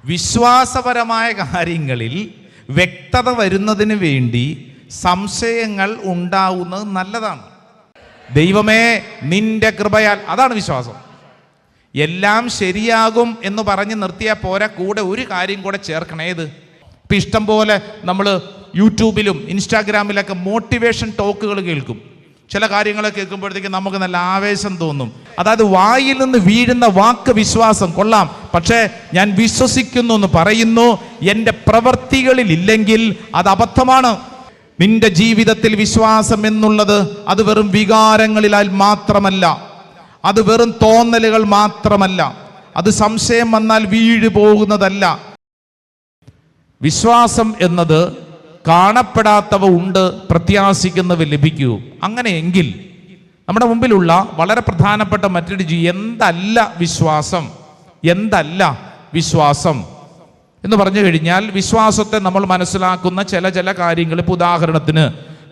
വിശ്വാസപരമായ കാര്യങ്ങളിൽ വ്യക്തത വരുന്നതിന് വേണ്ടി സംശയങ്ങൾ ഉണ്ടാവുന്നത് നല്ലതാണ്. ദൈവമേ നിന്റെ കൃപയാൽ, അതാണ് വിശ്വാസം. എല്ലാം ശരിയാകും എന്ന് പറഞ്ഞ് നിർത്തിയാൽ പോരാ, കൂടെ ഒരു കാര്യം കൂടെ ചേർക്കണം. ഏത്? ഇപ്പം ഇഷ്ടം പോലെ നമ്മൾ യൂട്യൂബിലും ഇൻസ്റ്റാഗ്രാമിലൊക്കെ മോട്ടിവേഷൻ ടോക്കുകൾ കേൾക്കും. ചില കാര്യങ്ങൾ കേൾക്കുമ്പോഴത്തേക്ക് നമുക്ക് നല്ല ആവേശം തോന്നും. അതായത് വായിൽ നിന്ന് വീഴുന്ന വാക്ക് വിശ്വാസം കൊള്ളാം, പക്ഷേ ഞാൻ വിശ്വസിക്കുന്നു എന്ന് പറയുന്നു, എൻ്റെ പ്രവൃത്തികളിൽ ഇല്ലെങ്കിൽ അത് അബദ്ധമാണ്. നിന്റെ ജീവിതത്തിൽ വിശ്വാസം എന്നുള്ളത് അത് വെറും വികാരങ്ങളിലാൽ മാത്രമല്ല, അത് വെറും തോന്നലുകൾ മാത്രമല്ല, അത് സംശയം വന്നാൽ വീഴു പോകുന്നതല്ല. വിശ്വാസം എന്നത് കാണപ്പെടാത്തവ ഉണ്ട്, പ്രത്യാശിക്കുന്നവ ലഭിക്കൂ. അങ്ങനെയെങ്കിൽ നമ്മുടെ മുമ്പിലുള്ള വളരെ പ്രധാനപ്പെട്ട മറ്റൊരു എന്തല്ല വിശ്വാസം, എന്തല്ല വിശ്വാസം എന്ന് പറഞ്ഞു കഴിഞ്ഞാൽ, വിശ്വാസത്തെ നമ്മൾ മനസ്സിലാക്കുന്ന ചില കാര്യങ്ങൾ. ഇപ്പോൾ ഉദാഹരണത്തിന്,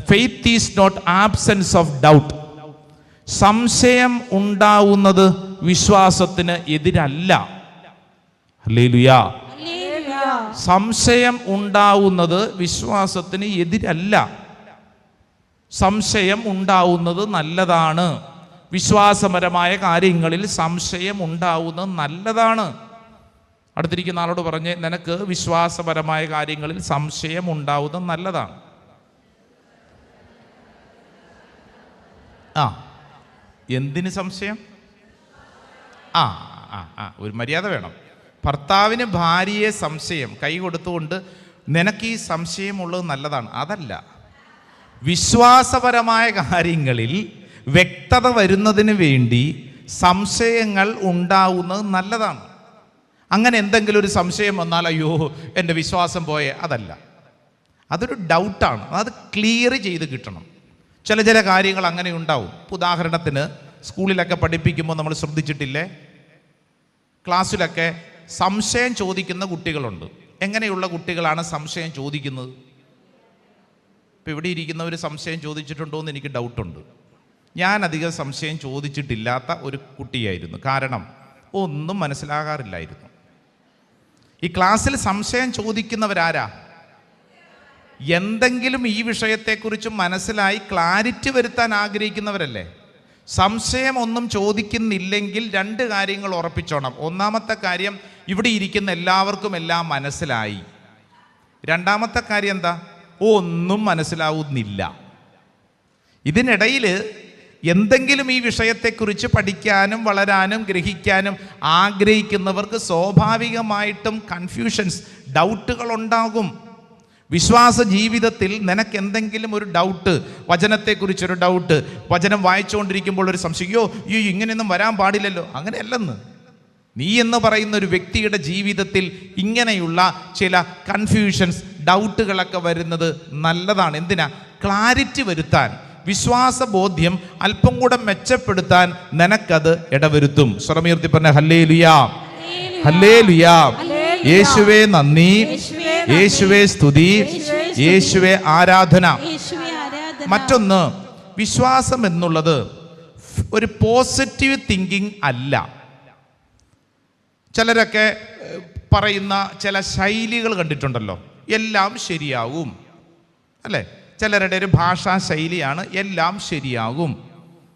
faith is not absence of doubt. സംശയം ഉണ്ടാവുന്നത് വിശ്വാസത്തിന് എതിരല്ല. ഹല്ലേലൂയാ. സംശയം ഉണ്ടാവുന്നത് വിശ്വാസത്തിന് എതിരല്ല. സംശയം ഉണ്ടാവുന്നത് നല്ലതാണ്. വിശ്വാസപരമായ കാര്യങ്ങളിൽ സംശയം ഉണ്ടാവുന്നത് നല്ലതാണ്. അടുത്തിരിക്കുന്ന ആളോട് പറഞ്ഞ്, നിനക്ക് വിശ്വാസപരമായ കാര്യങ്ങളിൽ സംശയം ഉണ്ടാവുന്നത് നല്ലതാണ്. എന്തിന് സംശയം? ഒരു മര്യാദ വേണം. ഭർത്താവിന് ഭാര്യയെ സംശയം, കൈ കൊടുത്തുകൊണ്ട് നിനക്ക് ഈ സംശയമുള്ളത് നല്ലതാണ്, അതല്ല. വിശ്വാസപരമായ കാര്യങ്ങളിൽ വ്യക്തത വരുന്നതിന് വേണ്ടി സംശയങ്ങൾ ഉണ്ടാവുന്നത് നല്ലതാണ്. അങ്ങനെ എന്തെങ്കിലും ഒരു സംശയം വന്നാൽ അയ്യോ എൻ്റെ വിശ്വാസം പോയേ, അതല്ല. അതൊരു ഡൗട്ടാണ്, അത് ക്ലിയർ ചെയ്ത് കിട്ടണം. ചില കാര്യങ്ങൾ അങ്ങനെ ഉണ്ടാവും. ഉദാഹരണത്തിന്, സ്കൂളിലൊക്കെ പഠിപ്പിക്കുമ്പോൾ നമ്മൾ ശ്രദ്ധിച്ചിട്ടില്ലേ, ക്ലാസ്സിലൊക്കെ സംശയം ചോദിക്കുന്ന കുട്ടികളുണ്ട്. എങ്ങനെയുള്ള കുട്ടികളാണ് സംശയം ചോദിക്കുന്നത്? ഇപ്പം ഇവിടെ ഇരിക്കുന്നവർ സംശയം ചോദിച്ചിട്ടുണ്ടോ എന്ന് എനിക്ക് ഡൗട്ടുണ്ട്. ഞാൻ അധികം സംശയം ചോദിച്ചിട്ടില്ലാത്ത ഒരു കുട്ടിയായിരുന്നു. കാരണം ഒന്നും മനസ്സിലാകാറില്ലായിരുന്നു. ഈ ക്ലാസ്സിൽ സംശയം ചോദിക്കുന്നവരാരാ? എന്തെങ്കിലും ഈ വിഷയത്തെക്കുറിച്ച് മനസ്സിലായി ക്ലാരിറ്റി വരുത്താൻ ആഗ്രഹിക്കുന്നവരല്ലേ. സംശയം ഒന്നും ചോദിക്കുന്നില്ലെങ്കിൽ രണ്ട് കാര്യങ്ങൾ ഉറപ്പിച്ചോണം. ഒന്നാമത്തെ കാര്യം, ഇവിടെ ഇരിക്കുന്ന എല്ലാവർക്കും എല്ലാം മനസ്സിലായി. രണ്ടാമത്തെ കാര്യം എന്താ? ഒന്നും മനസ്സിലാവുന്നില്ല. ഇതിനിടയിൽ എന്തെങ്കിലും ഈ വിഷയത്തെക്കുറിച്ച് പഠിക്കാനും വളരാനും ഗ്രഹിക്കാനും ആഗ്രഹിക്കുന്നവർക്ക് സ്വാഭാവികമായിട്ടും കൺഫ്യൂഷൻസ്, ഡൗട്ടുകൾ ഉണ്ടാകും. വിശ്വാസ ജീവിതത്തിൽ നിനക്ക് എന്തെങ്കിലും ഒരു ഡൗട്ട്, വചനത്തെക്കുറിച്ചൊരു ഡൗട്ട്, വചനം വായിച്ചുകൊണ്ടിരിക്കുമ്പോൾ ഒരു സംശയം, അയ്യോ ഇങ്ങനെയൊന്നും വരാൻ പാടില്ലല്ലോ, അങ്ങനെയല്ലെന്ന്. നീ എന്ന് പറയുന്ന ഒരു വ്യക്തിയുടെ ജീവിതത്തിൽ ഇങ്ങനെയുള്ള ചില കൺഫ്യൂഷൻസ്, ഡൗട്ടുകളൊക്കെ വരുന്നത് നല്ലതാണ്. എന്തിനാ? ക്ലാരിറ്റി വരുത്താൻ, വിശ്വാസബോധ്യം അല്പം കൂടെ മെച്ചപ്പെടുത്താൻ നിനക്കത് ഇടവരുത്തും. സ്വരമുയർത്തി പറഞ്ഞ ഹല്ലേലൂയാ, ഹല്ലേലൂയാ. യേശുവേ നന്ദി, യേശുവേ സ്തുതി, യേശുവേ ആരാധന. മറ്റൊന്ന്, വിശ്വാസം എന്നുള്ളത് ഒരു പോസിറ്റീവ് തിങ്കിങ് അല്ല. ചിലരൊക്കെ പറയുന്ന ചില ശൈലികൾ കണ്ടിട്ടുണ്ടല്ലോ, എല്ലാം ശരിയാകും അല്ലേ? ചിലരുടെ ഒരു ഭാഷാ ശൈലിയാണ് എല്ലാം ശരിയാകും.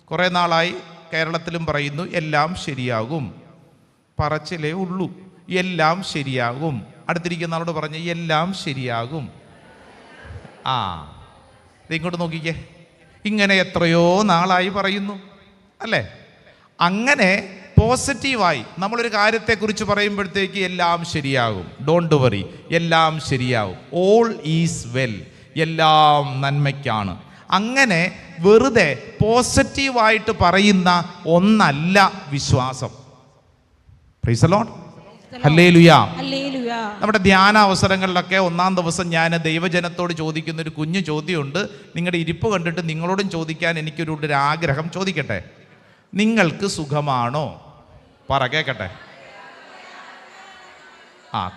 കുറേ നാളായി കേരളത്തിലും പറയുന്നു എല്ലാം ശരിയാകും, പറച്ചിലേ ഉള്ളൂ, എല്ലാം ശരിയാകും. അടുത്തിരിക്കുന്ന ആളോട് പറഞ്ഞ് എല്ലാം ശരിയാകും. ഇങ്ങോട്ട് നോക്കിക്കേ, ഇങ്ങനെ എത്രയോ നാളായി പറയുന്നു അല്ലേ? അങ്ങനെ പോസിറ്റീവായി നമ്മളൊരു കാര്യത്തെക്കുറിച്ച് പറയുമ്പോഴത്തേക്ക് എല്ലാം ശരിയാകും, ഡോണ്ട് വറി, എല്ലാം ശരിയാകും, ഓൾ ഈസ് വെൽ, എല്ലാം നന്മയ്ക്കാണ്. അങ്ങനെ വെറുതെ പോസിറ്റീവായിട്ട് പറയുന്ന ഒന്നല്ല വിശ്വാസം. പ്രൈസ് ദി ലോർഡ്, ഹല്ലേലൂയാ. നമ്മുടെ ധ്യാന അവസരങ്ങളിലൊക്കെ ഒന്നാം ദിവസം ഞാൻ ദൈവജനത്തോട് ചോദിക്കുന്ന ഒരു കുഞ്ഞു ചോദ്യമുണ്ട്. നിങ്ങളുടെ ഇരിപ്പ് കണ്ടിട്ട് നിങ്ങളോടും ചോദിക്കാൻ എനിക്കൊരു ആഗ്രഹം. ചോദിക്കട്ടെ, നിങ്ങൾക്ക് സുഖമാണോ? പറ, കേൾക്കട്ടെ.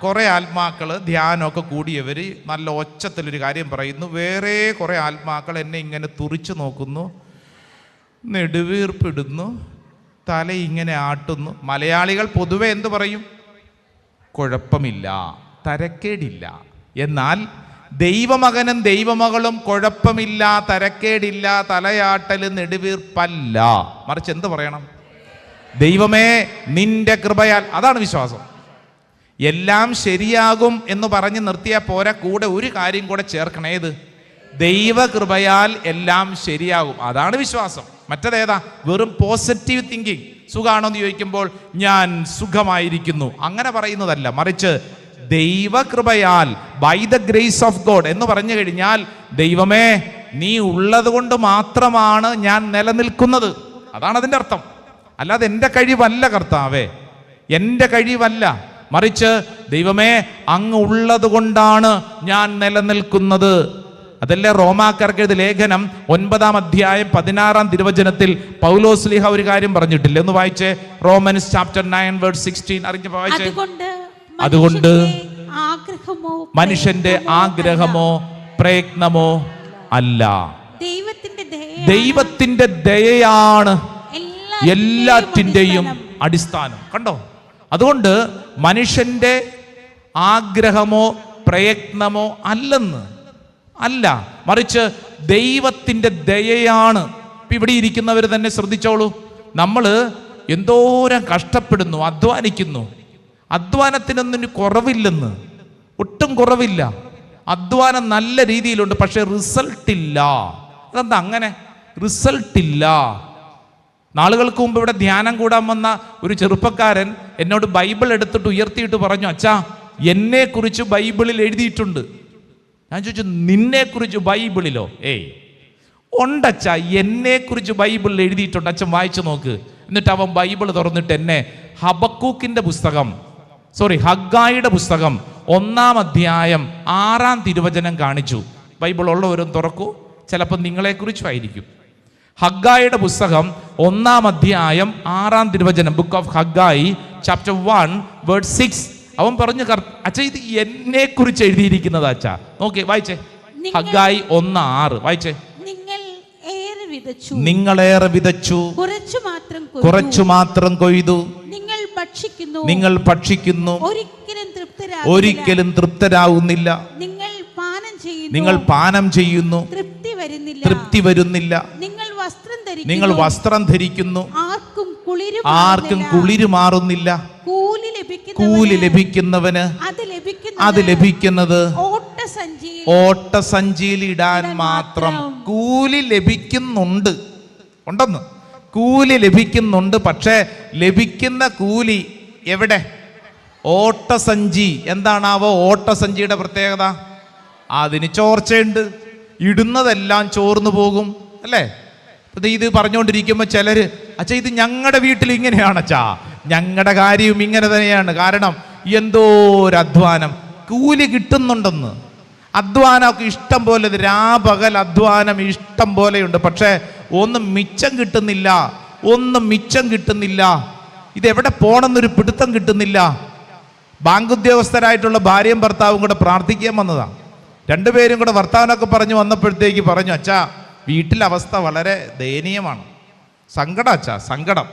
കുറേ ആത്മാക്കൾ ധ്യാനമൊക്കെ കൂടിയവർ നല്ല ഒച്ചത്തിലൊരു കാര്യം പറയുന്നു. വേറെ കുറേ ആത്മാക്കൾ എന്നെ ഇങ്ങനെ തുറിച്ചു നോക്കുന്നു, നെടുവീർപ്പിടുന്നു, തല ഇങ്ങനെ ആട്ടുന്നു. മലയാളികൾ പൊതുവെ എന്ത് പറയും? കുഴപ്പമില്ല, തരക്കേടില്ല. എന്നാൽ ദൈവമകനും ദൈവമകളും കുഴപ്പമില്ല, തരക്കേടില്ല, തലയാട്ടൽ, നെടുവീർപ്പല്ല. മറിച്ച് എന്ത് പറയണം? ദൈവമേ നിന്റെ കൃപയാൽ. അതാണ് വിശ്വാസം. എല്ലാം ശരിയാകും എന്ന് പറഞ്ഞ് നിർത്തിയാൽ പോരാ, കൂടെ ഒരു കാര്യം കൂടെ ചേർക്കണം. ഏത്? ദൈവകൃപയാൽ എല്ലാം ശരിയാകും. അതാണ് വിശ്വാസം. മറ്റേതേതാ? വെറും പോസിറ്റീവ് തിങ്കിങ്. സുഖാണോ എന്ന് ചോദിക്കുമ്പോൾ ഞാൻ സുഖമായിരിക്കുന്നു, അങ്ങനെ പറയുന്നതല്ല. മറിച്ച് ദൈവകൃപയാൽ, by the grace of God എന്ന് പറഞ്ഞു കഴിഞ്ഞാൽ, ദൈവമേ നീ ഉള്ളത് കൊണ്ട് മാത്രമാണ് ഞാൻ നിലനിൽക്കുന്നത്. അതാണ് അതിൻ്റെ അർത്ഥം. അല്ലാതെ എൻ്റെ കഴിവല്ല കർത്താവേ, എൻ്റെ കഴിവല്ല. മറിച്ച് ദൈവമേ അങ്ങ് ഉള്ളത് കൊണ്ടാണ് ഞാൻ നിലനിൽക്കുന്നത്. അതല്ലേ റോമാക്കാർക്ക് എഴുതിയ ലേഖനം 9-ാം അധ്യായം 16-ാം തിരുവചനത്തിൽ പൗലോസ് ശ്ലീഹ ഒരു കാര്യം പറഞ്ഞിട്ടില്ലേ? ഒന്ന് വായിച്ചേ. റോമൻസ് ചാപ്റ്റർ 9:16 അറിഞ്ഞു വായിച്ചേ. അതുകൊണ്ട് മനുഷ്യന്റെ ആഗ്രഹമോ പ്രയത്നമോ അല്ല, ദൈവത്തിന്റെ ദയയാണ് എല്ലാറ്റിൻ്റെയും അടിസ്ഥാനം. കണ്ടോ? അതുകൊണ്ട് മനുഷ്യന്റെ ആഗ്രഹമോ പ്രയത്നമോ അല്ല, മറിച്ച് ദൈവത്തിന്റെ ദയയാണ്. ഇവിടെ ഇരിക്കുന്നവർ തന്നെ ശ്രദ്ധിച്ചോളൂ. നമ്മൾ എന്തോരം കഷ്ടപ്പെടുന്നു, അധ്വാനിക്കുന്നു. അധ്വാനത്തിനൊന്നും കുറവില്ലെന്ന്, ഒട്ടും കുറവില്ല. അധ്വാനം നല്ല രീതിയിലുണ്ട്, പക്ഷെ റിസൾട്ട് ഇല്ല. അതെന്താ അങ്ങനെ? റിസൾട്ട് ഇല്ല. നാളുകൾക്ക് മുമ്പ് ഇവിടെ ധ്യാനം കൂടാൻ വന്ന ഒരു ചെറുപ്പക്കാരൻ എന്നോട് ബൈബിൾ എടുത്തിട്ട് ഉയർത്തിയിട്ട് പറഞ്ഞു, അച്ഛാ എന്നെക്കുറിച്ച് ബൈബിളിൽ എഴുതിയിട്ടുണ്ട്. ഞാൻ ചോദിച്ചു, നിന്നെക്കുറിച്ച് ബൈബിളിലോ? ഉണ്ടച്ഛാ, എന്നെക്കുറിച്ച് ബൈബിളിൽ എഴുതിയിട്ടുണ്ട്, അച്ഛൻ വായിച്ചു നോക്ക്. എന്നിട്ട് അവൻ ബൈബിൾ തുറന്നിട്ട് എന്നെ ഹഗ്ഗായിയുടെ പുസ്തകം 1-ാം അധ്യായം 6-ാം തിരുവചനം കാണിച്ചു. ബൈബിൾ ഉള്ളവരും തുറക്കൂ, ചിലപ്പോൾ നിങ്ങളെക്കുറിച്ചുമായിരിക്കും. ഹഗ്ഗായിയുടെ പുസ്തകം 1-ാം അധ്യായം 6-ാം തിരുവചനം, ബുക്ക് ഓഫ് ഹഗ്ഗായി ചാപ്റ്റർ 1:6. അവൻ പറഞ്ഞു, അച്ഛാ ഇത് എന്നെ കുറിച്ച് എഴുതിയിരിക്കുന്നത് അച്ഛാ. നോക്കി വായിച്ചേ. ഹഗ്ഗായി 1:6 വായിച്ചേ. നിങ്ങളേറെ വിതച്ചു, കുറച്ചു മാത്രം കൊയ്തു. നിങ്ങൾ ഭക്ഷിക്കുന്നു, ഒരിക്കലും തൃപ്തരാകുന്നില്ല. നിങ്ങൾ പാനം ചെയ്യുന്നു, തൃപ്തി വരുന്നില്ല. നിങ്ങൾ വസ്ത്രം ധരിക്കുന്നു, ആർക്കും കുളിര് മാറുന്നില്ല. കൂലി ലഭിക്കുന്നവന് അത് ലഭിക്കുന്നത് ഓട്ടസഞ്ചിയിൽ ഇടാൻ മാത്രം. കൂലി ലഭിക്കുന്നുണ്ട്, ഉണ്ടെന്ന് കൂലി ലഭിക്കുന്നുണ്ട്. പക്ഷേ ലഭിക്കുന്ന കൂലി എവിടെ? ഓട്ടസഞ്ചി. എന്താണാവോ ഓട്ടസഞ്ചിയുടെ പ്രത്യേകത? അതിന് ചോർച്ചയുണ്ട്, ഇടുന്നതെല്ലാം ചോർന്നു പോകും, അല്ലേ? ഇത് പറഞ്ഞുകൊണ്ടിരിക്കുമ്പോൾ ചിലർ, അച്ഛാ ഇത് ഞങ്ങളുടെ വീട്ടിൽ ഇങ്ങനെയാണ് അച്ഛാ, ഞങ്ങളുടെ കാര്യവും ഇങ്ങനെ തന്നെയാണ്. കാരണം എന്തോ ഒരു അധ്വാനം, കൂലി കിട്ടുന്നുണ്ടെന്ന്. അധ്വാനമൊക്കെ ഇഷ്ടം പോലെ, രാപകൽ അധ്വാനം ഇഷ്ടം പോലെയുണ്ട്. പക്ഷേ ഒന്നും മിച്ചം കിട്ടുന്നില്ല. ഇതെവിടെ പോണെന്നൊരു പിടുത്തം കിട്ടുന്നില്ല. ബാങ്ക് ഉദ്യോഗസ്ഥരായിട്ടുള്ള ഭാര്യയും ഭർത്താവും കൂടെ പ്രാർത്ഥിക്കാൻ വന്നതാണ്. രണ്ടുപേരും കൂടെ വർത്താനമൊക്കെ പറഞ്ഞു വന്നപ്പോഴത്തേക്ക് പറഞ്ഞു, അച്ഛാ വീട്ടിലെ അവസ്ഥ വളരെ ദയനീയമാണ്, സങ്കടം അച്ഛാ, സങ്കടം.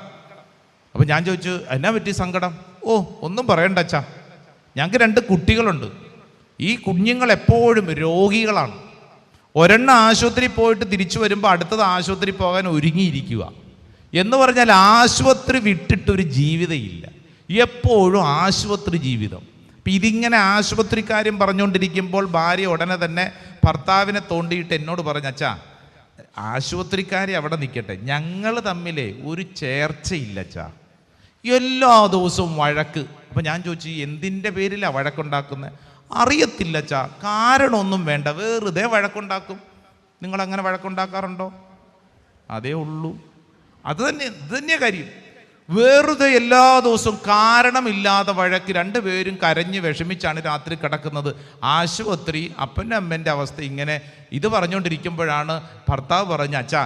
അപ്പം ഞാൻ ചോദിച്ചു, എന്നാ പറ്റി സങ്കടം? ഒന്നും പറയണ്ട അച്ഛാ, ഞങ്ങൾക്ക് 2 കുട്ടികളുണ്ട്. ഈ കുഞ്ഞുങ്ങൾ എപ്പോഴും രോഗികളാണ്. ഒരെണ്ണം ആശുപത്രി പോയിട്ട് തിരിച്ചു വരുമ്പോൾ അടുത്തത് ആശുപത്രി പോകാൻ ഒരുങ്ങിയിരിക്കുക. എന്ന് പറഞ്ഞാൽ ആശുപത്രി വിട്ടിട്ടൊരു ജീവിതമില്ല, എപ്പോഴും ആശുപത്രി ജീവിതം. അപ്പം ഇതിങ്ങനെ ആശുപത്രിക്കാരും പറഞ്ഞുകൊണ്ടിരിക്കുമ്പോൾ ഭാര്യ ഉടനെ തന്നെ ഭർത്താവിനെ തോണ്ടിയിട്ട് എന്നോട് പറഞ്ഞു, അച്ഛാ ആശുപത്രിക്കാരെ അവിടെ നിൽക്കട്ടെ, ഞങ്ങൾ തമ്മിൽ ഒരു ചേർച്ചയില്ല അച്ഛാ, എല്ലാ ദിവസവും വഴക്ക്. അപ്പം ഞാൻ ചോദിച്ചു, എന്തിൻ്റെ പേരിലാണ് വഴക്കുണ്ടാക്കുന്നത്? അറിയത്തില്ല അച്ഛാ, കാരണമൊന്നും വേണ്ട, വെറുതെ വഴക്കുണ്ടാക്കും. നിങ്ങളങ്ങനെ വഴക്കുണ്ടാക്കാറുണ്ടോ? അതേ ഉള്ളൂ, ഇത് തന്നെയാണ് കാര്യം. വെറുതെ എല്ലാ ദിവസവും കാരണമില്ലാതെ വഴക്ക്. 2 പേരും കരഞ്ഞ് വിഷമിച്ചാണ് രാത്രി കിടക്കുന്നത്. ആശുപത്രി, അപ്പൻ്റെ അമ്മേൻ്റെ അവസ്ഥ ഇങ്ങനെ. ഇത് പറഞ്ഞുകൊണ്ടിരിക്കുമ്പോഴാണ് ഭർത്താവ് പറഞ്ഞ, അച്ഛാ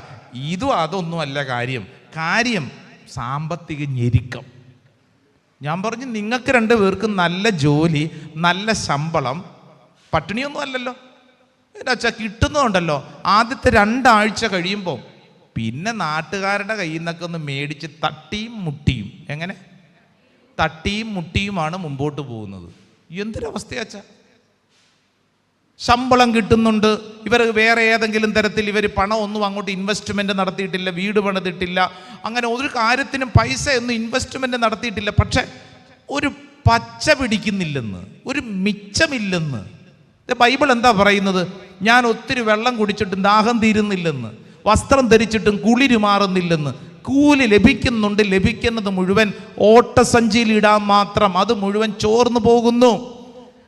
അതൊന്നും അല്ല കാര്യം സാമ്പത്തിക ഞെരുക്കം. ഞാൻ പറഞ്ഞു, നിങ്ങൾക്ക് 2 പേർക്കും നല്ല ജോലി, നല്ല ശമ്പളം, പട്ടിണിയൊന്നും അല്ലല്ലോ. എൻ്റെ അച്ഛാ കിട്ടുന്നതുണ്ടല്ലോ. ആദ്യത്തെ 2 ആഴ്ച കഴിയുമ്പോൾ പിന്നെ നാട്ടുകാരുടെ കയ്യിൽ നിന്നൊക്കെ ഒന്ന് മേടിച്ച് തട്ടിയും മുട്ടിയും. എങ്ങനെ? തട്ടിയും മുട്ടിയുമാണ് മുമ്പോട്ട് പോകുന്നത്. എന്തൊരവസ്ഥയാച്ചാ. ശമ്പളം കിട്ടുന്നുണ്ട്, ഇവർ വേറെ ഏതെങ്കിലും തരത്തിൽ ഇവർ പണം ഒന്നും അങ്ങോട്ട് ഇൻവെസ്റ്റ്മെൻറ്റ് നടത്തിയിട്ടില്ല, വീട് പണിതിട്ടില്ല, അങ്ങനെ ഒരു കാര്യത്തിനും പൈസ ഒന്നും ഇൻവെസ്റ്റ്മെൻറ്റ് നടത്തിയിട്ടില്ല. പക്ഷെ ഒരു പച്ച പിടിക്കുന്നില്ലെന്ന്, ഒരു മിച്ചമില്ലെന്ന്. ബൈബിൾ എന്താ പറയുന്നത്? ഞാൻ ഒത്തിരി വെള്ളം കുടിച്ചിട്ടും ദാഹം തീരുന്നില്ലെന്ന്, വസ്ത്രം ധരിച്ചിട്ടും കുളിര് മാറുന്നില്ലെന്ന്. കൂലി ലഭിക്കുന്നുണ്ട്, ലഭിക്കുന്നത് മുഴുവൻ ഓട്ടസഞ്ചിയിലിടാൻ മാത്രം, അത് മുഴുവൻ ചോർന്നു പോകുന്നു.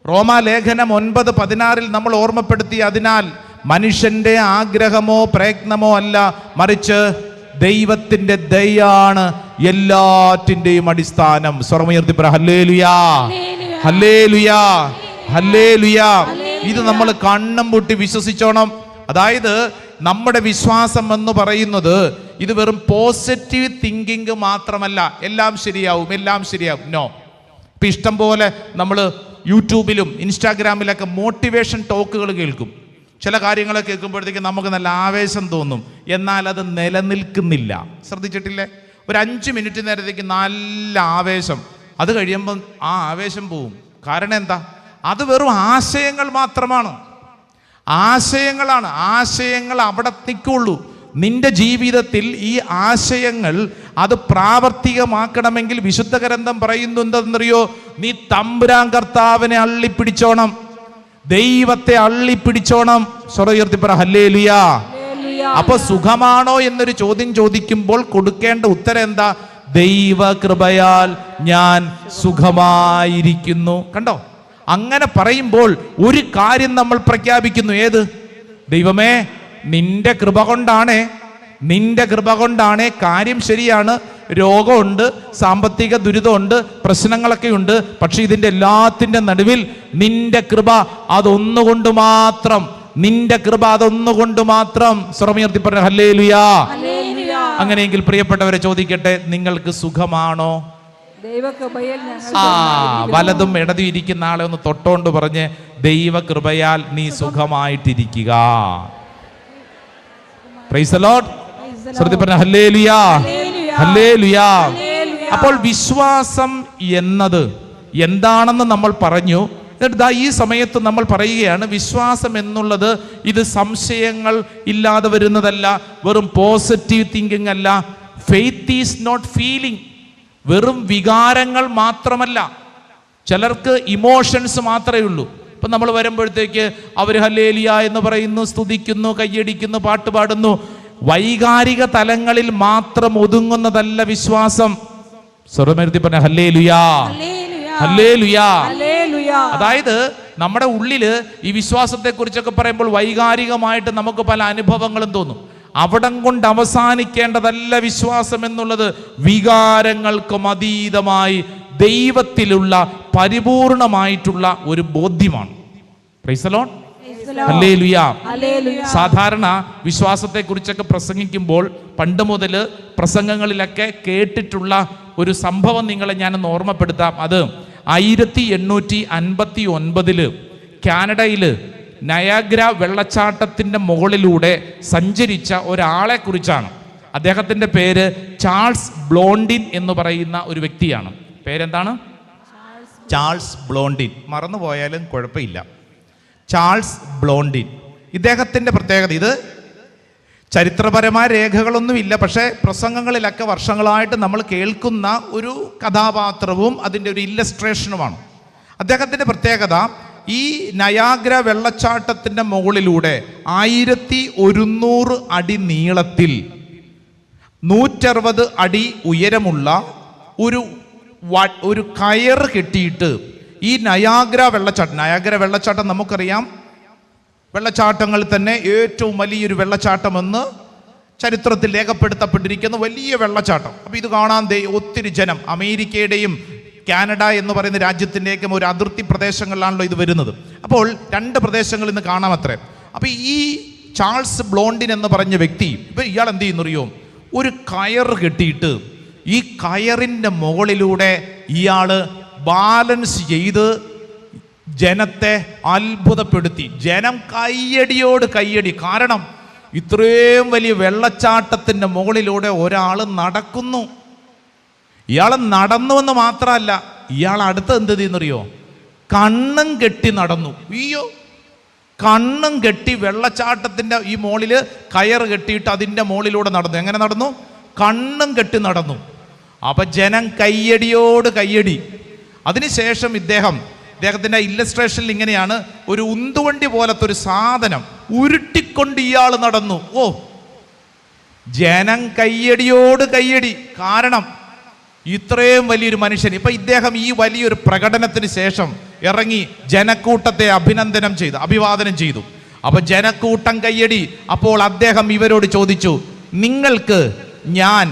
റോമാലേഖനം 9:16 നമ്മൾ ഓർമ്മപ്പെടുത്തി, അതിനാൽ മനുഷ്യന്റെ ആഗ്രഹമോ പ്രയത്നമോ അല്ല, മറിച്ച് ദൈവത്തിന്റെ ദയാണ് എല്ലാറ്റിന്റെയും അടിസ്ഥാനം. സ്വരമുയർത്തി പറ ഹല്ലേലൂയാ, ഹല്ലേലൂയാ, ഹല്ലേലൂയാ. ഇത് നമ്മൾ കണ്ണും പൂട്ടി വിശ്വസിച്ചോണം. അതായത് നമ്മുടെ വിശ്വാസം എന്ന് പറയുന്നത് ഇത് വെറും പോസിറ്റീവ് തിങ്കിങ് മാത്രമല്ല, എല്ലാം ശരിയാവും, എല്ലാം ശരിയാവും. നോ. ഇപ്പം ഇഷ്ടം പോലെ നമ്മൾ യൂട്യൂബിലും ഇൻസ്റ്റാഗ്രാമിലൊക്കെ മോട്ടിവേഷൻ ടോക്കുകൾ കേൾക്കും. ചില കാര്യങ്ങൾ കേൾക്കുമ്പോഴത്തേക്ക് നമുക്ക് നല്ല ആവേശം തോന്നും, എന്നാൽ അത് നിലനിൽക്കുന്നില്ല. ശ്രദ്ധിച്ചിട്ടില്ലേ? ഒരു 5 മിനിറ്റ് നേരത്തേക്ക് നല്ല ആവേശം, അത് കഴിയുമ്പം ആ ആവേശം പോവും. കാരണം എന്താ? അത് വെറും ആശയങ്ങൾ മാത്രമാണ്, ആശയങ്ങളാണ്. ആശയങ്ങൾ അവിടെ നിൽക്കുള്ളൂ. നിന്റെ ജീവിതത്തിൽ ഈ ആശയങ്ങൾ അത് പ്രാവർത്തികമാക്കണമെങ്കിൽ വിശുദ്ധ ഗ്രന്ഥം പറയുന്നു എന്തെന്നറിയോ? നീ തമ്പുരാൻ കർത്താവിനെ അള്ളിപ്പിടിച്ചോണം, ദൈവത്തെ അള്ളിപ്പിടിച്ചോണം. സ്വരമുയർത്തിപ്പറ ഹല്ലേലൂയാ. അപ്പൊ സുഖമാണോ എന്നൊരു ചോദ്യം ചോദിക്കുമ്പോൾ കൊടുക്കേണ്ട ഉത്തരം എന്താ? ദൈവകൃപയാൽ ഞാൻ സുഖമായിരിക്കുന്നു. കണ്ടോ? അങ്ങനെ പറയുമ്പോൾ ഒരു കാര്യം നമ്മൾ പ്രഖ്യാപിക്കുന്നു. ഏത്? ദൈവമേ, നിന്റെ കൃപ കൊണ്ടാണ്, നിന്റെ കൃപ കൊണ്ടാണ്. കാര്യം ശരിയാണ്, രോഗമുണ്ട്, സാമ്പത്തിക ദുരിതമുണ്ട്, പ്രശ്നങ്ങളൊക്കെ ഉണ്ട്. പക്ഷെ ഇതിൻ്റെ എല്ലാത്തിൻ്റെ നടുവിൽ നിന്റെ കൃപ അതൊന്നുകൊണ്ട് മാത്രം, നിന്റെ കൃപ അതൊന്നുകൊണ്ട് മാത്രം. സ്വരമുയർത്തി പറഞ്ഞ ഹല്ലേലൂയാ. അങ്ങനെയെങ്കിൽ പ്രിയപ്പെട്ടവരെ ചോദിക്കട്ടെ, നിങ്ങൾക്ക് സുഖമാണോ? വലതും ഇടതും ഇരിക്കുന്ന ആളെ ഒന്ന് തൊട്ടോണ്ട് പറഞ്ഞ്, ദൈവകൃപയാൽ നീ സുഖമായിട്ടിരിക്കുക. Price the Lord. ശ്രദ്ധ പറഞ്ഞ ഹല്ലേലൂയാ, ഹല്ലേലൂയാ. അപ്പോൾ വിശ്വാസം എന്നത് എന്താണെന്ന് നമ്മൾ പറഞ്ഞു. എന്നിട്ട് ഈ സമയത്ത് നമ്മൾ പറയുകയാണ്, വിശ്വാസം എന്നുള്ളത് ഇത് സംശയങ്ങൾ ഇല്ലാതെ വരുന്നതല്ല, വെറും പോസിറ്റീവ് തിങ്കിങ് അല്ല. ഫെയ്ത്ത് ഈസ് നോട്ട് ഫീലിംഗ്, വെറും വികാരങ്ങൾ മാത്രമല്ല. ചിലർക്ക് ഇമോഷൻസ് മാത്രമേ ഉള്ളൂ. ഇപ്പം നമ്മൾ വരുമ്പോഴത്തേക്ക് അവർ ഹല്ലേലൂയ എന്ന് പറയുന്നു, സ്തുതിക്കുന്നു, കയ്യടിക്കുന്നു, പാട്ട് പാടുന്നു. വൈകാരിക തലങ്ങളിൽ മാത്രം ഒതുങ്ങുന്നതല്ല വിശ്വാസം. സ്വരമെഴുതി പറഞ്ഞ ഹല്ലേലൂയാ, ഹല്ലേലൂയാ. അതായത് നമ്മുടെ ഉള്ളില് ഈ വിശ്വാസത്തെ കുറിച്ചൊക്കെ പറയുമ്പോൾ വൈകാരികമായിട്ട് നമുക്ക് പല അനുഭവങ്ങളും തോന്നും. അവിടം കൊണ്ട് അവസാനിക്കേണ്ടതല്ല വിശ്വാസം എന്നുള്ളത്. വികാരങ്ങൾക്കും അതീതമായി ദൈവത്തിലുള്ള പരിപൂർണമായിട്ടുള്ള ഒരു ബോധ്യമാണ്. പ്രൈസ് ദി ലോർഡ്, ഹല്ലേലൂയാ. സാധാരണ വിശ്വാസത്തെ കുറിച്ചൊക്കെ പ്രസംഗിക്കുമ്പോൾ പണ്ട് മുതൽ പ്രസംഗങ്ങളിലൊക്കെ കേട്ടിട്ടുള്ള ഒരു സംഭവം നിങ്ങളെ ഞാനൊന്ന് ഓർമ്മപ്പെടുത്താം. അത് 1859 കാനഡയില് നയാഗ്ര വെള്ളച്ചാട്ടത്തിൻ്റെ മുകളിലൂടെ സഞ്ചരിച്ച ഒരാളെ കുറിച്ചാണ്. അദ്ദേഹത്തിൻ്റെ പേര് ചാൾസ് ബ്ലോണ്ടിൻ എന്ന് പറയുന്ന ഒരു വ്യക്തിയാണ്. പേരെന്താണ്? Charles Blondin. മറന്നുപോയാലും കുഴപ്പമില്ല. Charles Blondin. ഇദ്ദേഹത്തിൻ്റെ പ്രത്യേകത, ഇത് ചരിത്രപരമായ രേഖകളൊന്നുമില്ല, പക്ഷേ പ്രസംഗങ്ങളിലൊക്കെ വർഷങ്ങളായിട്ട് നമ്മൾ കേൾക്കുന്ന ഒരു കഥാപാത്രവും അതിൻ്റെ ഒരു ഇല്ലസ്ട്രേഷനുമാണ്. അദ്ദേഹത്തിൻ്റെ പ്രത്യേകത, ഈ നയാഗ്ര വെള്ളച്ചാട്ടത്തിൻ്റെ മുകളിലൂടെ 1100 അടി നീളത്തിൽ 160 അടി ഉയരമുള്ള ഒരു കയർ കെട്ടിയിട്ട് ഈ നയാഗ്ര വെള്ളച്ചാട്ടം നമുക്കറിയാം, വെള്ളച്ചാട്ടങ്ങളിൽ തന്നെ ഏറ്റവും വലിയൊരു വെള്ളച്ചാട്ടമെന്ന് ചരിത്രത്തിൽ രേഖപ്പെടുത്തപ്പെട്ടിരിക്കുന്ന വലിയ വെള്ളച്ചാട്ടം. അപ്പോൾ ഇത് കാണാൻ ഒത്തിരി ജനം, അമേരിക്കയുടെയും കാനഡ എന്ന് പറയുന്ന രാജ്യത്തിൻ്റെയൊക്കെ ഒരു അതിർത്തി പ്രദേശങ്ങളിലാണല്ലോ ഇത് വരുന്നത്. അപ്പോൾ 2 പ്രദേശങ്ങളിൽ നിന്ന് കാണാമത്രേ. അപ്പോൾ ഈ ചാൾസ് ബ്ലോണ്ടിൻ എന്ന് പറഞ്ഞ വ്യക്തി, ഇപ്പം ഇയാൾ എന്ത് ചെയ്യുന്നറിയോ? ഒരു കയർ കെട്ടിയിട്ട് ഈ കയറിൻ്റെ മുകളിലൂടെ ഇയാൾ ബാലൻസ് ചെയ്ത് ജനത്തെ അത്ഭുതപ്പെടുത്തി. ജനം കയ്യടിയോട് കയ്യടി. കാരണം ഇത്രയും വലിയ വെള്ളച്ചാട്ടത്തിൻ്റെ മുകളിലൂടെ ഒരാൾ നടക്കുന്നു. ഇയാൾ നടന്നുവെന്ന് മാത്രമല്ല, ഇയാൾ അടുത്ത് എന്ത് ചെയ്യുന്നറിയോ? കണ്ണും കെട്ടി നടന്നു. അയ്യോ, കണ്ണും കെട്ടി വെള്ളച്ചാട്ടത്തിൻ്റെ ഈ മോളിൽ കയറ് കെട്ടിയിട്ട് അതിൻ്റെ മോളിലൂടെ നടന്നു. എങ്ങനെ നടന്നു? കണ്ണും കെട്ടി നടന്നു. അപ്പം ജനം കയ്യടിയോട് കയ്യടി. അതിനുശേഷം ഇദ്ദേഹത്തിൻ്റെ ഇല്ലസ്ട്രേഷനിൽ ഇങ്ങനെയാണ്, ഒരു ഉന്തുവണ്ടി പോലത്തെ ഒരു സാധനം ഉരുട്ടിക്കൊണ്ട് ഇയാൾ നടന്നു. ഓ, ജനം കയ്യടിയോട് കയ്യടി. കാരണം ഇത്രയും വലിയൊരു മനുഷ്യൻ. ഇപ്പം ഇദ്ദേഹം ഈ വലിയൊരു പ്രകടനത്തിന് ശേഷം ഇറങ്ങി ജനക്കൂട്ടത്തെ അഭിവാദനം ചെയ്തു. അപ്പൊ ജനക്കൂട്ടം കയ്യടി. അപ്പോൾ അദ്ദേഹം ഇവരോട് ചോദിച്ചു, നിങ്ങൾക്ക് ഞാൻ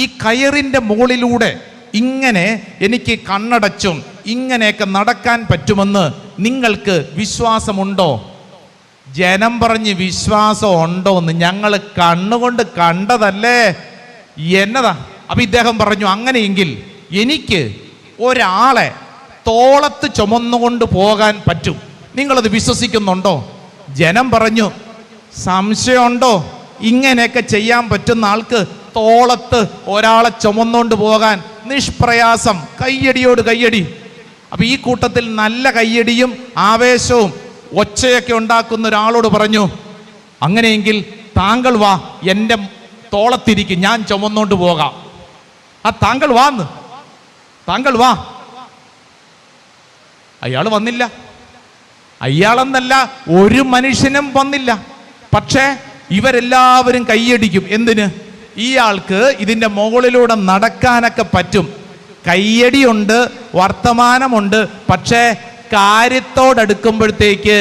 ഈ കയറിൻ്റെ മുകളിലൂടെ ഇങ്ങനെ എനിക്ക് കണ്ണടച്ചും ഇങ്ങനെയൊക്കെ നടക്കാൻ പറ്റുമെന്ന് നിങ്ങൾക്ക് വിശ്വാസമുണ്ടോ? ജനം പറഞ്ഞ്, വിശ്വാസം ഉണ്ടോ എന്ന്? ഞങ്ങൾ കണ്ണുകൊണ്ട് കണ്ടതല്ലേ, എന്നതാ? അപ്പൊ ഇദ്ദേഹം പറഞ്ഞു, അങ്ങനെയെങ്കിൽ എനിക്ക് ഒരാളെ തോളത്ത് ചുമന്നുകൊണ്ട് പോകാൻ പറ്റും, നിങ്ങളത് വിശ്വസിക്കുന്നുണ്ടോ? ജനം പറഞ്ഞു, സംശയമുണ്ടോ? ഇങ്ങനെയൊക്കെ ചെയ്യാൻ പറ്റുന്ന ആൾക്ക് തോളത്ത് ഒരാളെ ചുമന്നുകൊണ്ട് പോകാൻ നിഷ്പ്രയാസം. കയ്യടിയോട് കയ്യടി. അപ്പൊ ഈ കൂട്ടത്തിൽ നല്ല കയ്യടിയും ആവേശവും ഒച്ചയൊക്കെ ഉണ്ടാക്കുന്ന ഒരാളോട് പറഞ്ഞു, അങ്ങനെയെങ്കിൽ താങ്കൾ വാ, എൻ്റെ തോളത്തിരിക്കും, ഞാൻ ചുമന്നുകൊണ്ട് പോകാം. താങ്കൾ വാ. അയാൾ വന്നില്ല. അയാളെന്നല്ല, ഒരു മനുഷ്യനും വന്നില്ല. പക്ഷേ ഇവരെല്ലാവരും കയ്യടിക്കും. എന്തിന്? ഇയാൾക്ക് ഇതിൻ്റെ മുകളിലൂടെ നടക്കാനൊക്കെ പറ്റും. കയ്യടിയുണ്ട്, വർത്തമാനമുണ്ട്. പക്ഷേ കാര്യത്തോടടുക്കുമ്പോഴത്തേക്ക്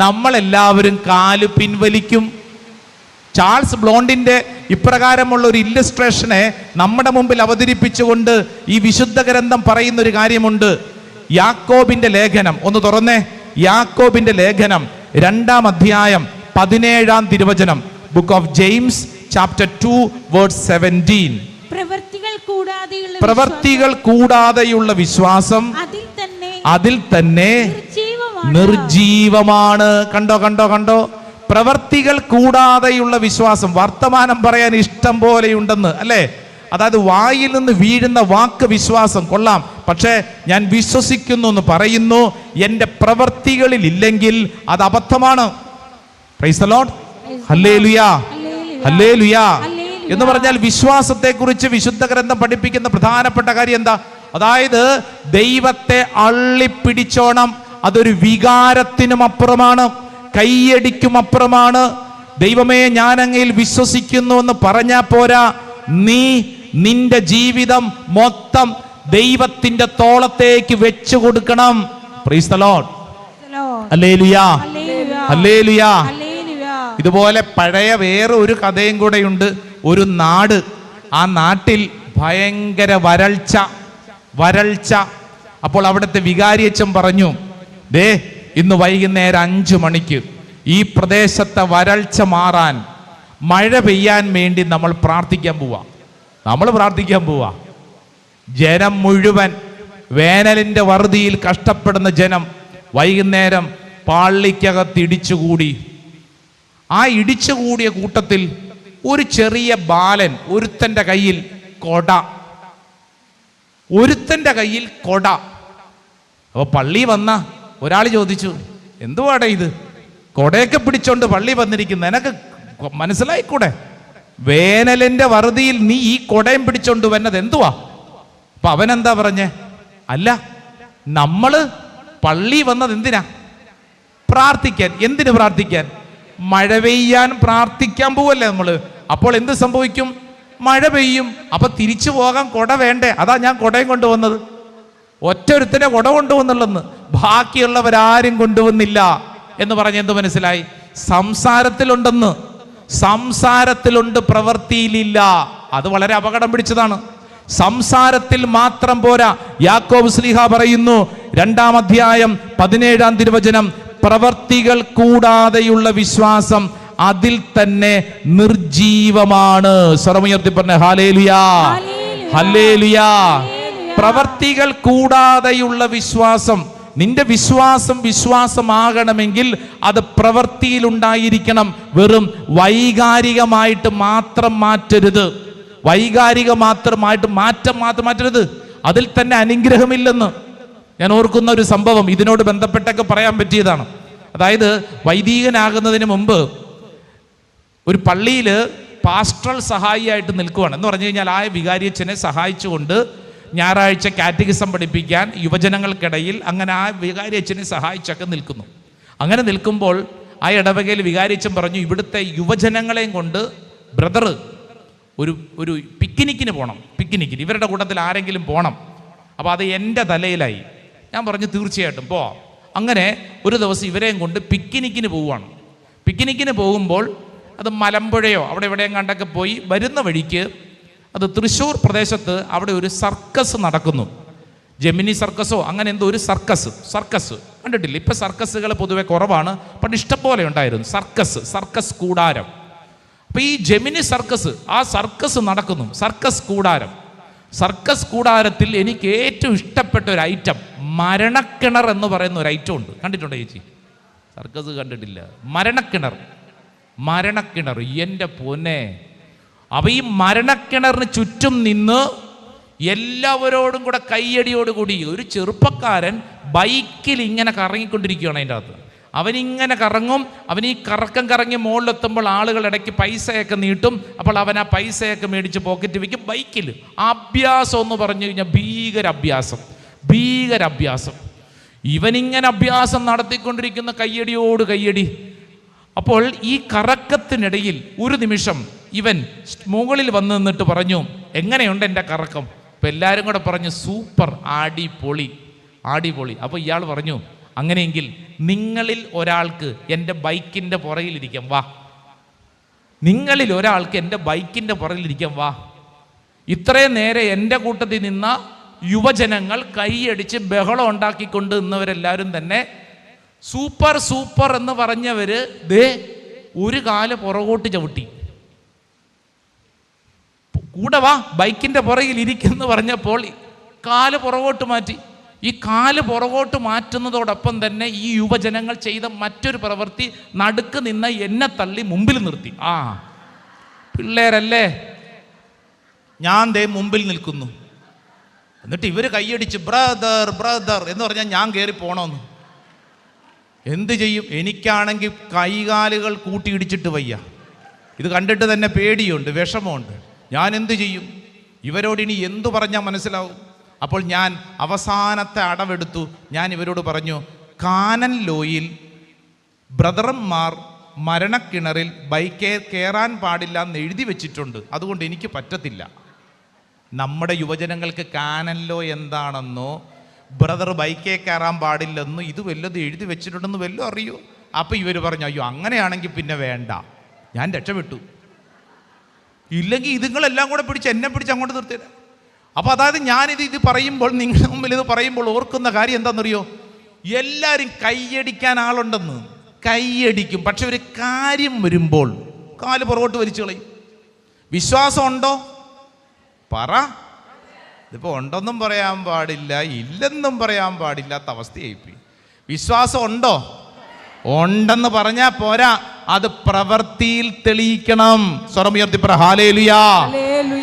നമ്മളെല്ലാവരും കാല് പിൻവലിക്കും. ചാൾസ് ബ്ലോണ്ടിൻ്റെ ഇപ്രകാരമുള്ള ഒരു ഇല്ലസ്ട്രേഷനെ നമ്മുടെ മുമ്പിൽ അവതരിപ്പിച്ചുകൊണ്ട് ഈ വിശുദ്ധ ഗ്രന്ഥം പറയുന്നൊരു കാര്യമുണ്ട്. യാക്കോബിന്റെ ലേഖനം ഒന്ന് തുറന്നേ. യാക്കോബിന്റെ ലേഖനം 2-ാം അധ്യായം 17-ാം തിരുവചനം. Book of James chapter 2 verse 17. പ്രവർത്തികൾ കൂടാതെയുള്ള വിശ്വാസം അതിൽ തന്നെ നിർജീവമാണ്. കണ്ടോ? പ്രവർത്തികൾ കൂടാതെയുള്ള വിശ്വാസം. വർത്തമാനം പറയാൻ ഇഷ്ടം പോലെയുണ്ടെന്ന് അല്ലേ? അതായത് വായിൽ നിന്ന് വീഴുന്ന വാക്ക് വിശ്വാസം കൊള്ളാം, പക്ഷേ ഞാൻ വിശ്വസിക്കുന്നു എന്ന് പറയുന്നു, എൻ്റെ പ്രവർത്തികളിൽ ഇല്ലെങ്കിൽ അത് അബദ്ധമാണ്. Praise the Lord. Hallelujah, hallelujah എന്ന് പറഞ്ഞാൽ വിശ്വാസത്തെക്കുറിച്ച് വിശുദ്ധ ഗ്രന്ഥം പഠിപ്പിക്കുന്ന പ്രധാനപ്പെട്ട കാര്യം എന്താ? അതായത് ദൈവത്തെ അള്ളിപ്പിടിച്ചോണം. അതൊരു വികാരത്തിനും അപ്പുറമാണ്, കയ്യടിക്കും അപ്പുറമാണ്. ദൈവമേ, ഞാൻ അങ്ങയിൽ വിശ്വസിക്കുന്നു എന്ന് പറഞ്ഞാൽ പോരാ, നിന്റെ ജീവിതം മൊത്തം ദൈവത്തിന്റെ തോളത്തേക്ക് വെച്ചു കൊടുക്കണം. Praise the Lord. Hallelujah, hallelujah. ഇതുപോലെ പഴയ വേറെ ഒരു കഥയും കൂടെയുണ്ട്. ഒരു നാട്, ആ നാട്ടിൽ ഭയങ്കര വരൾച്ച. അപ്പോൾ അവിടുത്തെ വികാരിയച്ചൻ പറഞ്ഞു, ദേ ഇന്ന് വൈകുന്നേരം 5 മണിക്ക് ഈ പ്രദേശത്തെ വരൾച്ച മാറാൻ, മഴ പെയ്യാൻ വേണ്ടി നമ്മൾ പ്രാർത്ഥിക്കാൻ പോവാ. ജനം മുഴുവൻ, വേനലിന്റെ വറുതിയിൽ കഷ്ടപ്പെടുന്ന ജനം വൈകുന്നേരം പള്ളിക്കകത്ത് ഇടിച്ചുകൂടി. ആ ഇടിച്ചുകൂടിയ കൂട്ടത്തിൽ ഒരു ചെറിയ ബാലൻ, ഒരുത്തന്റെ കയ്യിൽ കൊട. അപ്പൊ പള്ളി വന്ന ഒരാൾ ചോദിച്ചു, എന്തുവാടേ ഇത്, കൊടയൊക്കെ പിടിച്ചോണ്ട് പള്ളി വന്നിരിക്കുന്ന, നിനക്ക് മനസ്സിലായിക്കൂടെ? വേനലിന്റെ വറുതിയിൽ നീ ഈ കൊടയും പിടിച്ചോണ്ട് വന്നത് എന്തുവാ? അപ്പൊ അവനെന്താ പറഞ്ഞേ? അല്ല, നമ്മള് പള്ളി വന്നത് എന്തിനാ? പ്രാർത്ഥിക്കാൻ. എന്തിനു പ്രാർത്ഥിക്കാൻ? മഴ പെയ്യാൻ പ്രാർത്ഥിക്കാൻ പോവല്ലേ നമ്മള്. അപ്പോൾ എന്ത് സംഭവിക്കും? മഴ പെയ്യും. അപ്പൊ തിരിച്ചു പോകാൻ കൊട വേണ്ടേ? അതാ ഞാൻ കൊടയും കൊണ്ടുവന്നത്. ഒറ്റൊരുത്തനെ കൊട കൊണ്ടുവന്നുള്ളെന്ന്, ബാക്കിയുള്ളവരാരും കൊണ്ടുവന്നില്ല എന്ന് പറഞ്ഞ് എന്ത് മനസ്സിലായി? സംസാരത്തിലുണ്ട്, പ്രവൃത്തിയിലില്ല. അത് വളരെ അപകടം പിടിച്ചതാണ്. സംസാരത്തിൽ മാത്രം പോരാ. യാക്കോബ് ശ്ലീഹ പറയുന്നു 2-ാം അധ്യായം 17-ാം തിരുവചനം, പ്രവർത്തികൾ കൂടാതെയുള്ള വിശ്വാസം അതിൽ തന്നെ നിർജീവമാണ്. സ്വരമുയർത്തി പറഞ്ഞ ഹല്ലേലൂയാ, ഹല്ലേലൂയാ. പ്രവർത്തികൾ കൂടാതെയുള്ള വിശ്വാസം. നിന്റെ വിശ്വാസമാകണമെങ്കിൽ അത് പ്രവൃത്തിയിൽ ഉണ്ടായിരിക്കണം. വെറും വൈകാരികമായിട്ട് മാത്രം മാറ്റരുത്. വൈകാരിക മാത്രമായിട്ട് മാറ്റം മാറ്റരുത്. അതിൽ തന്നെ അനുഗ്രഹമില്ലെന്ന് ഞാൻ ഓർക്കുന്ന ഒരു സംഭവം ഇതിനോട് ബന്ധപ്പെട്ടൊക്കെ പറയാൻ പറ്റിയതാണ്. അതായത് വൈദികനാകുന്നതിന് മുമ്പ് ഒരു പള്ളിയിൽ പാസ്റ്ററൽ സഹായിയായിട്ട് നിൽക്കുവാണ്. എന്ന് പറഞ്ഞു കഴിഞ്ഞാൽ ആ വികാരിയച്ഛനെ സഹായിച്ചുകൊണ്ട് ഞായറാഴ്ച കാറ്റഗിസം പഠിപ്പിക്കാൻ യുവജനങ്ങൾക്കിടയിൽ അങ്ങനെ ആ വികാരിയച്ഛനെ സഹായിച്ചൊക്കെ നിൽക്കുന്നു. അങ്ങനെ നിൽക്കുമ്പോൾ ആ ഇടവകയിൽ വികാരിയച്ഛൻ പറഞ്ഞു, ഇവിടുത്തെ യുവജനങ്ങളെയും കൊണ്ട് ബ്രദർ ഒരു പിക്നിക്കിന് പോകണം, പിക്നിക്കിന് ഇവരുടെ കൂട്ടത്തിൽ ആരെങ്കിലും പോകണം. അപ്പോൾ അത് എൻ്റെ തലയിലായി. ഞാൻ പറഞ്ഞു തീർച്ചയായിട്ടും പോവാം. അങ്ങനെ ഒരു ദിവസം ഇവരെയും കൊണ്ട് പിക്നിക്കിന് പോവുകയാണ്. പിക്നിക്കിന് പോകുമ്പോൾ അത് മലമ്പുഴയോ അവിടെ എവിടെയും കണ്ടൊക്കെ പോയി വരുന്ന വഴിക്ക് അത് തൃശ്ശൂർ പ്രദേശത്ത് അവിടെ ഒരു സർക്കസ് നടക്കുന്നു. ജെമിനി സർക്കസോ അങ്ങനെ എന്തോ ഒരു സർക്കസ് കണ്ടിട്ടില്ല. ഇപ്പം സർക്കസുകൾ പൊതുവെ കുറവാണ്, പണ്ട് ഇഷ്ടംപോലെ ഉണ്ടായിരുന്നു. സർക്കസ് കൂടാരം. അപ്പം ഈ ജെമിനി സർക്കസ്, ആ സർക്കസ് നടക്കുന്നു. സർക്കസ് കൂടാരത്തിൽ എനിക്ക് ഏറ്റവും ഇഷ്ടപ്പെട്ട ഒരു ഐറ്റം മരണക്കിണർ എന്ന് പറയുന്ന ഒരു ഐറ്റം ഉണ്ട്. കണ്ടിട്ടുണ്ടോ ചേച്ചി? സർക്കസ് കണ്ടിട്ടില്ല? മരണക്കിണർ എൻ്റെ പൊന്നെ. അപ്പം ഈ മരണക്കിണറിന് ചുറ്റും നിന്ന് എല്ലാവരോടും കൂടെ കയ്യടിയോടുകൂടി ഒരു ചെറുപ്പക്കാരൻ ബൈക്കിൽ ഇങ്ങനെ കറങ്ങിക്കൊണ്ടിരിക്കുകയാണ്. അതിൻ്റെ അകത്ത് അവനിങ്ങനെ കറങ്ങും. അവൻ ഈ കറങ്ങി മുകളിലെത്തുമ്പോൾ ആളുകൾ ഇടയ്ക്ക് പൈസയൊക്കെ നീട്ടും. അപ്പോൾ അവൻ ആ പൈസയൊക്കെ മേടിച്ച് പോക്കറ്റ് വയ്ക്കും ബൈക്കിൽ. അഭ്യാസം എന്ന് പറഞ്ഞു കഴിഞ്ഞാൽ ഭീകരാഭ്യാസം. ഇവനിങ്ങനെ അഭ്യാസം നടത്തിക്കൊണ്ടിരിക്കുന്ന കയ്യടിയോട് കയ്യടി. അപ്പോൾ ഈ കറക്കത്തിനിടയിൽ ഒരു നിമിഷം ഇവൻ മുകളിൽ വന്ന് നിന്നിട്ട് പറഞ്ഞു, എങ്ങനെയുണ്ട് എൻ്റെ കറക്കം? അപ്പം എല്ലാവരും കൂടെ പറഞ്ഞു സൂപ്പർ, അടിപൊളി. അപ്പോൾ ഇയാൾ പറഞ്ഞു, അങ്ങനെയെങ്കിൽ നിങ്ങളിൽ ഒരാൾക്ക് എൻ്റെ ബൈക്കിൻ്റെ പുറകിലിരിക്കാം വാ. ഇത്രയും നേരെ എൻ്റെ കൂട്ടത്തിൽ നിന്ന യുവജനങ്ങൾ കൈയടിച്ച് ബഹളം ഉണ്ടാക്കിക്കൊണ്ട് നിന്നവരെല്ലാവരും തന്നെ സൂപ്പർ എന്ന് പറഞ്ഞവര് ഒരു കാല് പുറകോട്ട് ചവിട്ടി. കൂടെ വാ, ബൈക്കിൻ്റെ പുറകിൽ ഇരിക്കെന്ന് പറഞ്ഞപ്പോൾ കാല് പുറകോട്ട് മാറ്റി. ഈ കാല് പുറകോട്ട് മാറ്റുന്നതോടൊപ്പം തന്നെ ഈ യുവജനങ്ങൾ ചെയ്ത മറ്റൊരു പ്രവൃത്തി, നടുക്ക് നിന്ന എന്നെ തള്ളി മുമ്പിൽ നിർത്തി. പിള്ളേരല്ലേ, ഞാൻ മുമ്പിൽ നിൽക്കുന്നു. എന്നിട്ട് ഇവർ കൈയടിച്ച് ബ്രദർ എന്ന് പറഞ്ഞാൽ ഞാൻ കയറി പോണമെന്ന്. എന്ത് ചെയ്യും? എനിക്കാണെങ്കിൽ കൈകാലുകൾ കൂട്ടിയിടിച്ചിട്ട് വയ്യ. ഇത് കണ്ടിട്ട് തന്നെ പേടിയുണ്ട്, വിഷമമുണ്ട്. ഞാൻ എന്ത് ചെയ്യും? ഇവരോട് ഇനി എന്തു പറഞ്ഞാൽ മനസ്സിലാവും? അപ്പോൾ ഞാൻ അവസാനത്തെ അടവെടുത്തു. ഞാൻ ഇവരോട് പറഞ്ഞു, കാനൻ ലോയിൽ ബ്രദറന്മാർ മരണക്കിണറിൽ ബൈക്കേ കയറാൻ പാടില്ല എന്ന് എഴുതി വെച്ചിട്ടുണ്ട്, അതുകൊണ്ട് എനിക്ക് പറ്റത്തില്ല. നമ്മുടെ യുവജനങ്ങൾക്ക് കാനൻ ലോ എന്താണെന്നോ ബ്രദർ ബൈക്കേ കയറാൻ പാടില്ലെന്നോ ഇത് വല്ലതും എഴുതി വെച്ചിട്ടുണ്ടെന്ന് വല്ലതും അറിയോ? അപ്പോൾ ഇവർ പറഞ്ഞു, അയ്യോ അങ്ങനെയാണെങ്കിൽ പിന്നെ വേണ്ട, ഞാൻ രക്ഷപ്പെട്ടു. ഇല്ലെങ്കിൽ ഇതുങ്ങളെല്ലാം കൂടെ എന്നെ പിടിച്ച് അങ്ങോട്ട് നിർത്തിയത്. അപ്പോൾ അതായത് ഞാനിത് പറയുമ്പോൾ, നിങ്ങളുടെ മുമ്പിൽ ഇത് പറയുമ്പോൾ ഓർക്കുന്ന കാര്യം എന്താണെന്നറിയോ? എല്ലാവരും കൈയടിക്കാൻ ആളുണ്ടെന്ന് കൈയടിക്കും, പക്ഷെ ഒരു കാര്യം വരുമ്പോൾ കാല് പുറകോട്ട് വലിച്ചു കളയും. വിശ്വാസം ഉണ്ടോ? പറ. ഇതിപ്പോൾ ഉണ്ടെന്നും പറയാൻ പാടില്ല, ഇല്ലെന്നും പറയാൻ പാടില്ലാത്ത അവസ്ഥയായിപ്പോയി. വിശ്വാസം ഉണ്ടോ? ഉണ്ടെന്ന് പറഞ്ഞാൽ പോരാ, അത് പ്രവൃത്തിയിൽ തെളിയിക്കണം. സ്വരമുയർത്തി പറ ഹല്ലേലൂയാ,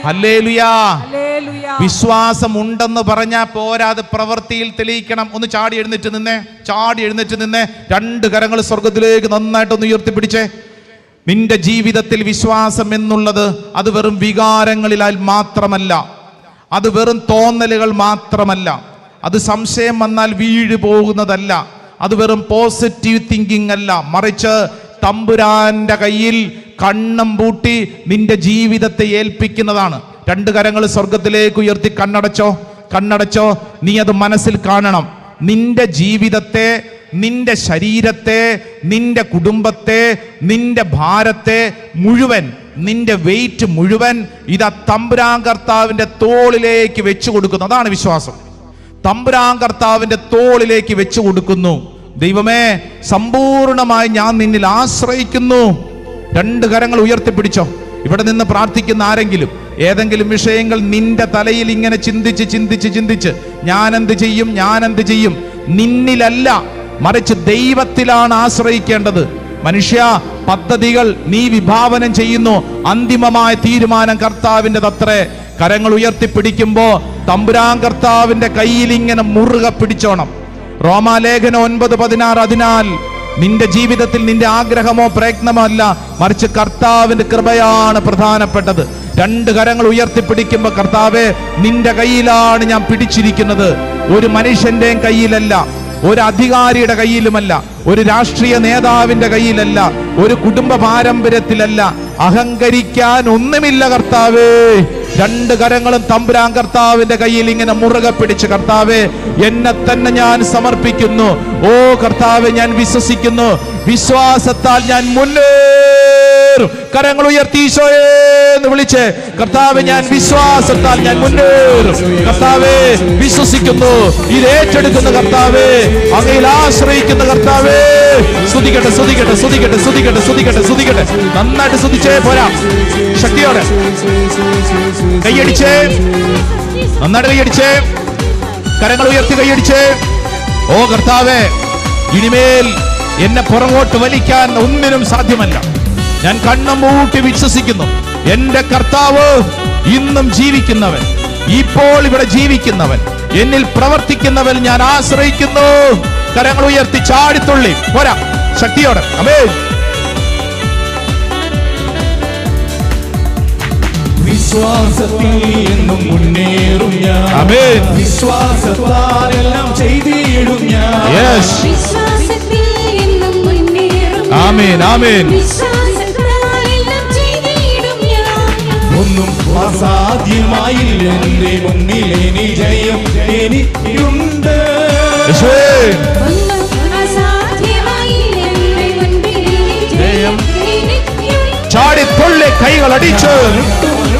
ഹല്ലേലൂയാ. വിശ്വാസം ഉണ്ടെന്ന് പറഞ്ഞാൽ പോരാ, അത് പ്രവൃത്തിയിൽ തെളിയിക്കണം. ഒന്ന് ചാടി എഴുന്നേറ്റ് നിന്നേ, രണ്ട് കരങ്ങൾ സ്വർഗത്തിലേക്ക് നന്നായിട്ടൊന്ന് ഉയർത്തിപ്പിടിച്ചേ. നിന്റെ ജീവിതത്തിൽ വിശ്വാസം എന്നുള്ളത് അത് വെറും വികാരങ്ങളിലാൽ മാത്രമല്ല, അത് വെറും തോന്നലുകൾ മാത്രമല്ല, അത് സംശയം വന്നാൽ വീഴു പോകുന്നതല്ല, അത് വെറും പോസിറ്റീവ് തിങ്കിങ് അല്ല, മറിച്ച് തമ്പുരാന്റെ കയ്യിൽ കണ്ണും പൂട്ടി നിന്റെ ജീവിതത്തെ ഏൽപ്പിക്കുന്നതാണ്. രണ്ട് കരങ്ങൾ സ്വർഗത്തിലേക്ക് ഉയർത്തി കണ്ണടച്ചോ. നീ അത് മനസ്സിൽ കാണണം. നിന്റെ ജീവിതത്തെ, നിന്റെ ശരീരത്തെ, നിന്റെ കുടുംബത്തെ, നിന്റെ ഭാരത്തെ മുഴുവൻ, നിന്റെ വെയിറ്റ് മുഴുവൻ ഇതാ തമ്പുരാൻ കർത്താവിന്റെ തോളിലേക്ക് വെച്ചു കൊടുക്കുന്നു. അതാണ് വിശ്വാസം. തമ്പുരാൻ കർത്താവിന്റെ തോളിലേക്ക് വെച്ചു കൊടുക്കുന്നു. ദൈവമേ, സമ്പൂർണമായി ഞാൻ നിന്നിൽ ആശ്രയിക്കുന്നു. രണ്ട് കരങ്ങൾ ഉയർത്തിപ്പിടിച്ചോ. ഇവിടെ നിന്ന് പ്രാർത്ഥിക്കുന്ന ആരെങ്കിലും ഏതെങ്കിലും വിഷയങ്ങൾ നിന്റെ തലയിൽ ഇങ്ങനെ ചിന്തിച്ച് ഞാൻ എന്ത് ചെയ്യും, നിന്നിലല്ല മറിച്ച് ദൈവത്തിലാണ് ആശ്രയിക്കേണ്ടത്. മനുഷ്യ, പദ്ധതികൾ നീ വിഭാവനം ചെയ്യുന്നു, അന്തിമമായ തീരുമാനം കർത്താവിൻ്റെതത്രേ. കരങ്ങൾ ഉയർത്തിപ്പിടിക്കുമ്പോ തമ്പുരാൻ കർത്താവിന്റെ കയ്യിൽ ഇങ്ങനെ മുറുകെ പിടിച്ചോണം. റോമാലേഖനം 9:16. അതിനാൽ നിന്റെ ജീവിതത്തിൽ നിന്റെ ആഗ്രഹമോ പ്രയത്നമോ അല്ല, മറിച്ച് കർത്താവിന്റെ കൃപയാണ് പ്രധാനപ്പെട്ടത്. രണ്ട് കരങ്ങൾ ഉയർത്തിപ്പിടിക്കുമ്പോ, കർത്താവേ നിന്റെ കയ്യിലാണ് ഞാൻ പിടിച്ചിരിക്കുന്നത്. ഒരു മനുഷ്യന്റെയും കയ്യിലല്ല, ഒരു അധികാരിയുടെ കയ്യിലുമല്ല, ഒരു രാഷ്ട്രീയ നേതാവിന്റെ കയ്യിലല്ല, ഒരു കുടുംബ പാരമ്പര്യത്തിലല്ല. അഹങ്കരിക്കാൻ ഒന്നുമില്ല കർത്താവേ. രണ്ട് കരങ്ങളും തമ്പുരാൻ കർത്താവിന്റെ കയ്യിൽ ഇങ്ങനെ മുറുകെ പിടിച്ച്, കർത്താവേ എന്നെ തന്നെ ഞാൻ സമർപ്പിക്കുന്നു. ഓ കർത്താവേ, ഞാൻ വിശ്വസിക്കുന്നു, വിശ്വാസത്താൽ ഞാൻ മുന്നേറും. കരങ്ങൾ ഉയർത്തി ഈശോയെ എന്ന് വിളിച്ച്, കർത്താവേ ഞാൻ വിശ്വാസത്താൽ ഞാൻ മുന്നേറും. കർത്താവേ വിശ്വസിക്കുന്നു, ഇത് ഏറ്റെടുക്കുന്ന കർത്താവേ, അങ്ങയിൽ ആശ്രയിക്കുന്ന കർത്താവേ. സ്തുതിക്കട്ടെ, സ്തുതിക്കട്ടെ, സ്തുതിക്കട്ടെ, സ്തുതിക്കട്ടെ, സ്തുതിക്കട്ടെ, സ്തുതിക്കട്ടെ. നന്നായിട്ട് സ്തുതിച്ചേ പോരാ, ശക്തിയോടെ കൈയടിച്ചേ, നന്നായിട്ട് കൈയടിച്ചേ, കരങ്ങൾ ഉയർത്തി കൈയടിച്ചേ. ഓ കർത്താവേ, ഇനിമേൽ എന്നെ പുറകോട്ട് വലിക്കാൻ ഒന്നിനും സാധ്യമല്ല. ഞാൻ കണ്ണും മൂട്ടി വിശ്വസിക്കുന്നു, എന്റെ കർത്താവ് ഇന്നും ജീവിക്കുന്നവൻ, ഇപ്പോൾ ഇവിടെ ജീവിക്കുന്നവൻ, എന്നിൽ പ്രവർത്തിക്കുന്നവൻ ഞാൻ ആശ്രയിക്കുന്നു. കരങ്ങൾ ഉയർത്തി ചാടിത്തുള്ളി പോരാ, ശക്തിയോടെ. ആമേൻ. വിശ്വാസത്തിൽ എന്നും മുന്നേറും ഞാൻ. ആമേൻ. വിശ്വാസത്താൽ എല്ലാം ചെയ്തിടും ഞാൻ. യെസ്. വിശ്വാസത്തിൽ എന്നും മുന്നേറും. ആമേൻ, ആമേൻ. വിശ്വാസത്താൽ എല്ലാം ചെയ്തിടും ഞാൻ. ഒന്നും അസാധ്യമായില്ല എന്റെ മുന്നിൽ, ഇനി ജയം എനിക്കുണ്ട്. യേശുവേ. ഒന്നും അസാധ്യമായില്ല എന്റെ മുൻപിൽ, ജയം എനിക്കുണ്ട്. ചാടിത്തുള്ളി കൈകൾ അടിച്ച്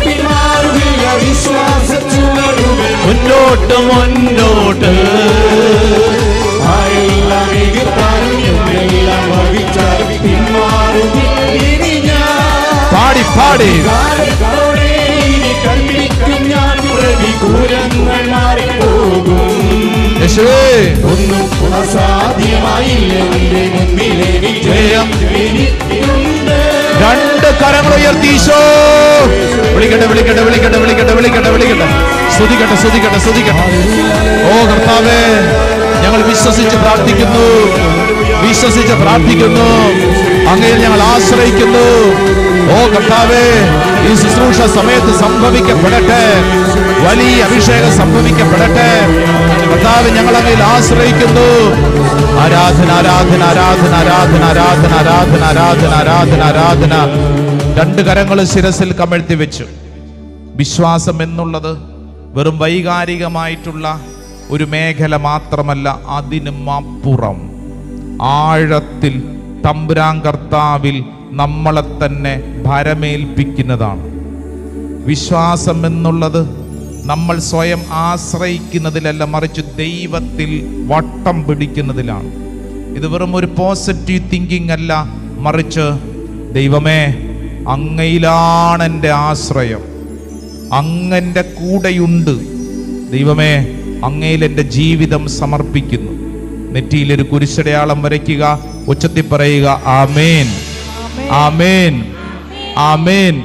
പിന്മാറുകയില്ല വിശ്വാസച്ചുവടുകൾ. മുന്നോട്ട് മുന്നോട്ട്. ആരെല്ലാം എതിർത്താലും എല്ലാം വഹിച്ചാലും പിന്മാറുകയില്ല ഇനി ഞാൻ. പാടി പാടി കാലത്തോടെ ഇനി കൽപ്പിക്കും ഞാൻ, പ്രതികൂലങ്ങൾ മാറിപ്പോകും. യേശുവേ. ഒന്നും അസാധ്യമായില്ല എന്റെ മുൻപിൽ, ഇനി ജയം എനിക്കുണ്ട്. രണ്ട് കരങ്ങൾ ഉയർത്തി ഈശോ വിളിക്കട്ടെ, വിളിക്കട്ടെ, വിളിക്കട്ടെ, വിളിക്കട്ടെ, വിളിക്കട്ടെ, വിളിക്കട്ടെ. സ്തുതിക്കട്ടെ, സ്തുതിക്കട്ടെ, സ്തുതിക്കട്ടെ. ഓ കർത്താവേ, ഞങ്ങൾ വിശ്വസിച്ച് പ്രാർത്ഥിക്കുന്നു, വിശ്വസിച്ച് പ്രാർത്ഥിക്കുന്നു, അങ്ങയിൽ ഞങ്ങൾ ആശ്രയിക്കുന്നു. ഓ കർത്താവേ, ഈ ശുശ്രൂഷ സമയത്ത് സംഭവിക്കപ്പെടട്ടെ, വലിയ അഭിഷേകം സംഭവിക്കപ്പെടട്ടെ. കർത്താവേ, ഞങ്ങൾ അങ്ങയിൽ ആശ്രയിക്കുന്നു. ആരാധന, ആരാധന, ആരാധന, ആരാധന, ആരാധന, ആരാധന, ആരാധന, ആരാധന, ആരാധന. രണ്ട് കരങ്ങളും ശിരസിൽ കമഴ്ത്തി വെച്ചു. വിശ്വാസം എന്നുള്ളത് വെറും വൈകാരികമായിട്ടുള്ള ഒരു മേഖല മാത്രമല്ല, അതിനും അപ്പുറം ആഴത്തിൽ തമ്പുരാൻ കർത്താവിൽ നമ്മളെ തന്നെ ഭരമേൽപ്പിക്കുന്നതാണ്. വിശ്വാസം എന്നുള്ളത് നമ്മൾ സ്വയം ആശ്രയിക്കുന്നതിലല്ല, മറിച്ച് ദൈവത്തിൽ വട്ടം പിടിക്കുന്നതിലാണ്. ഇത് വെറും ഒരു പോസിറ്റീവ് തിങ്കിങ് അല്ല, മറിച്ച് ദൈവമേ അങ്ങയിലാണ് എൻ്റെ ആശ്രയം, അങ്ങൻ്റെ കൂടെയുണ്ട്. ദൈവമേ അങ്ങയിൽ എൻ്റെ ജീവിതം സമർപ്പിക്കുന്നു. നെറ്റിയിലൊരു കുരിശടയാളം വരയ്ക്കുക, ഉച്ചത്തിൽ പറയുക ആമേൻ, ആമേൻ, ആമേൻ.